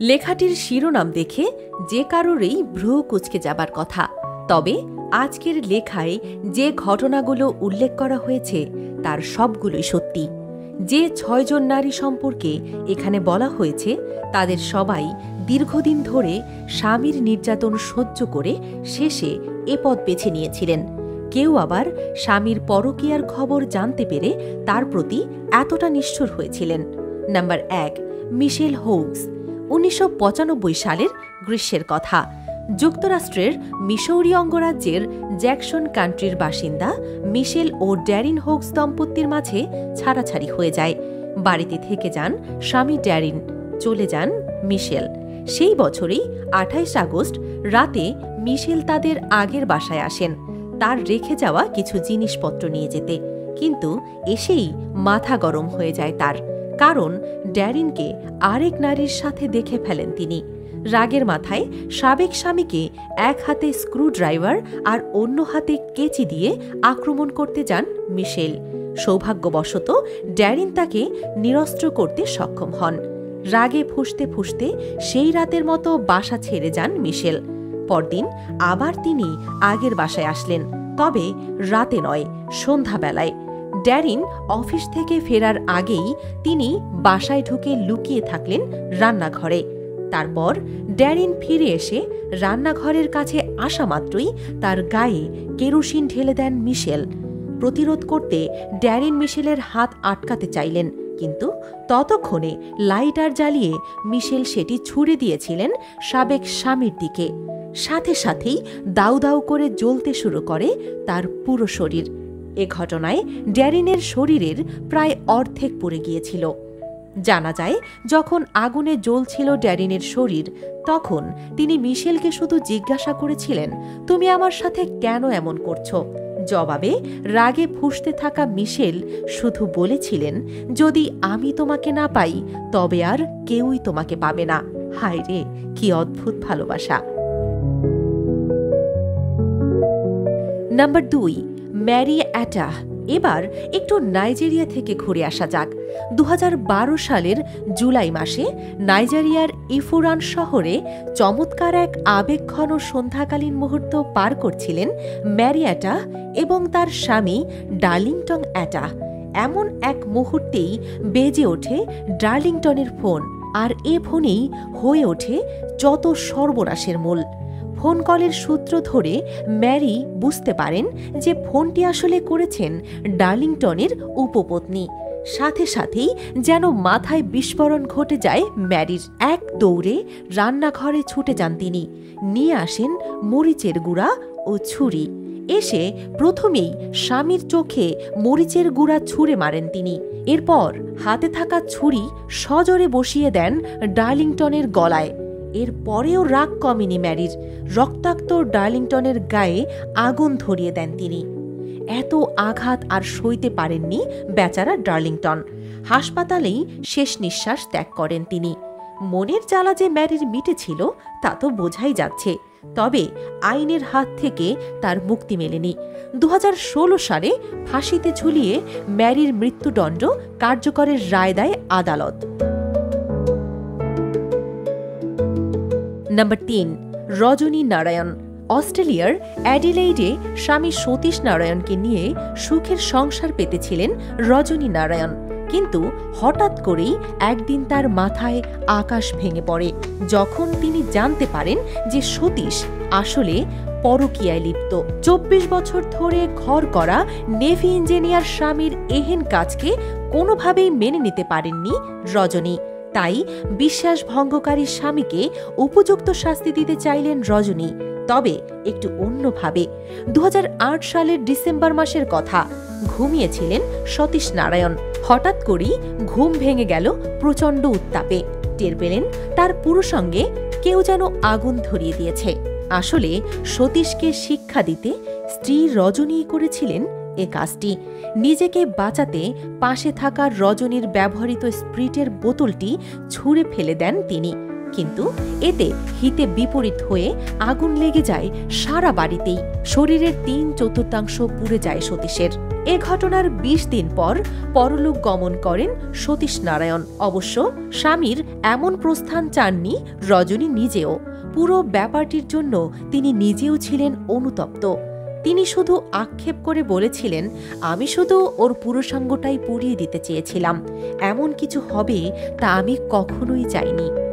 লেখাটির শিরোনাম দেখে যে কারোরই ভ্রু কুঁচকে যাবার কথা। তবে আজকের লেখায় যে ঘটনাগুলো উল্লেখ করা হয়েছে তার সবগুলোই সত্যি। যে ৬ জন নারী সম্পর্কে এখানে বলা হয়েছে তাদের সবাই দীর্ঘদিন ধরে স্বামীর নির্যাতন সহ্য করে শেষে এ পথ বেছে নিয়েছিলেন। কেউ আবার স্বামীর পরকীয়ার খবর জানতে পেরে তার প্রতি এতটা নিষ্ঠুর হয়েছিলেন। নাম্বার ১, মিশেল হোগস। ১৯৯৫ সালের গ্রীষ্মের কথা। যুক্তরাষ্ট্রের মিসৌরি অঙ্গরাজ্যের জ্যাকসন কান্ট্রির বাসিন্দা মিশেল ও ড্যারিন হোগস দম্পতির মাঝে ছাড়াছাড়ি হয়ে যায়। বাড়িতে থেকে যান স্বামী ড্যারিন, চলে যান মিশেল। সেই বছরই ২৮ আগস্ট রাতে মিশেল তাদের আগের বাসায় আসেন তার রেখে যাওয়া কিছু জিনিসপত্র নিয়ে যেতে। কিন্তু এসেই মাথা গরম হয়ে যায় তার, কারণ ড্যারিনকে আরেক নারীর সাথে দেখে ফেলেন তিনি। রাগের মাথায় সাবেক স্বামীকে এক হাতে স্ক্রুড্রাইভার আর অন্য হাতে কেচি দিয়ে আক্রমণ করতে যান মিশেল। সৌভাগ্যবশত ড্যারিন তাকে নিরস্ত্র করতে সক্ষম হন। রাগে ফুঁসতে ফুঁসতে সেই রাতের মতো বাসা ছেড়ে যান মিশেল। পরদিন আবার তিনি আগের বাসায় আসলেন, তবে রাতে নয়, সন্ধ্যাবেলায়। ড্যারিন অফিস থেকে ফেরার আগেই তিনি বাসায় ঢুকে লুকিয়ে থাকলেন রান্নাঘরে। তারপর ড্যারিন ফিরে এসে রান্নাঘরের কাছে আসা মাত্রই তার গায়ে কেরোসিন ঢেলে দেন মিশেল। প্রতিরোধ করতে ড্যারিন মিশেলের হাত আটকাতে চাইলেন, কিন্তু ততক্ষণে লাইটার জ্বালিয়ে মিশেল সেটি ছুড়ে দিয়েছিলেন সাবেক স্বামীর দিকে। সাথে সাথেই দাউ দাউ করে জ্বলতে শুরু করে তার পুরো শরীর। এ ঘটনায় ড্যারিনের শরীরের প্রায় অর্ধেক পুড়ে গিয়েছিল। জানা যায়, যখন আগুনে জ্বলছিল ড্যারিনের শরীর, তখন তিনি মিশেলকে শুধু জিজ্ঞাসা করেছিলেন, তুমি আমার সাথে কেন এমন করছো? জবাবে রাগে ফুঁসতে থাকা মিশেল শুধু বলেছিলেন, যদি আমি তোমাকে না পাই তবে আর কেউই তোমাকে পাবে না। হায় রে, কি অদ্ভুত ভালোবাসা। নাম্বার ২, ম্যারি অ্যাটা। এবার একটু নাইজেরিয়া থেকে ঘুরে আসা যাক। ২০১২ সালের জুলাই মাসে নাইজেরিয়ার ইফুরান শহরে চমৎকার এক আবেগঘন সন্ধ্যাকালীন মুহূর্ত পার করছিলেন ম্যারি অ্যাটা এবং তার স্বামী ডার্লিংটন অ্যাটা। এমন এক মুহূর্তেই বেজে ওঠে ডার্লিংটনের ফোন, আর এ ফোনেই হয়ে ওঠে যত সর্বনাশের মূল। ফোন কলের সূত্র ধরে ম্যারি বুঝতে পারেন যে ফোনটি আসলে করেছেন ডার্লিংটনের উপপত্নী। সাথে সাথেই যেন মাথায় বিস্ফোরণ ঘটে যায় ম্যারির। এক দৌড়ে রান্নাঘরে ছুটে যান তিনি, নিয়ে আসেন মরিচের গুঁড়া ও ছুরি। এসে প্রথমেই স্বামীর চোখে মরিচের গুঁড়া ছুঁড়ে মারেন তিনি। এরপর হাতে থাকা ছুরি সজোরে বসিয়ে দেন ডার্লিংটনের গলায়। এর পরেও রাগ কমেনি ম্যারির। রক্তাক্ত ডার্লিংটনের গায়ে আগুন ধরিয়ে দেন তিনি। এত আঘাত আর সইতে পারেননি বেচারা ডার্লিংটন। হাসপাতালেই শেষ নিঃশ্বাস ত্যাগ করেন তিনি। মনের জ্বালা যে ম্যারির মিটেছিল তা তো বোঝাই যাচ্ছে, তবে আইনের হাত থেকে তার মুক্তি মেলেনি। ২০১৬ সালে ফাঁসিতে ঝুলিয়ে ম্যারির মৃত্যুদণ্ড কার্যকরের রায় দেয় আদালত। নাম্বার ৩, রজনী নারায়ণ। অস্ট্রেলিয়ার অ্যাডিলেইডে স্বামী সতীশ নারায়ণকে নিয়ে সুখের সংসার পেতেছিলেন রজনী নারায়ণ। কিন্তু হঠাৎ করেই একদিন তার মাথায় আকাশ ভেঙে পড়ে যখন তিনি জানতে পারেন যে সতীশ আসলে পরকীয়ায় লিপ্ত। ২৪ বছর ধরে ঘর করা নেভি ইঞ্জিনিয়ার স্বামীর এহেন কাজকে কোনোভাবেই মেনে নিতে পারেননি রজনী। তাই বিশ্বাসভঙ্গকারী স্বামীকে উপযুক্ত শাস্তি দিতে চাইলেন রজনী, তবে একটু অন্যভাবে। ২০০৮ সালের ডিসেম্বর মাসের কথা। ঘুমিয়েছিলেন সতীশ নারায়ণ। হঠাৎ করেই ঘুম ভেঙে গেল প্রচণ্ড উত্তাপে। টের পেলেন তার পুরো সঙ্গে কেউ যেন আগুন ধরিয়ে দিয়েছে। আসলে সতীশকে শিক্ষা দিতে স্ত্রী রজনী করেছিলেন এ কাজটি। নিজেকে বাঁচাতে পাশে থাকা রজনীর ব্যবহৃত স্প্রিটের বোতলটি ছুঁড়ে ফেলে দেন তিনি, কিন্তু এতে হিতে বিপরীত হয়ে আগুন লেগে যায় সারা বাড়িতেই। শরীরের ৩/৪ পুড়ে যায় সতীশের। এ ঘটনার ২০ দিন পর পরলোক গমন করেন সতীশ নারায়ণ। অবশ্য স্বামীর এমন প্রস্থান চাননি রজনী নিজেও। পুরো ব্যাপারটির জন্য তিনি নিজেও ছিলেন অনুতপ্ত। তিনি শুধু আক্ষেপ করে বলেছিলেন, আমি শুধু ওর পুরুষাঙ্গটাই পুড়িয়ে দিতে চেয়েছিলাম, এমন কিছু হবে তা আমি কখনোই চাইনি।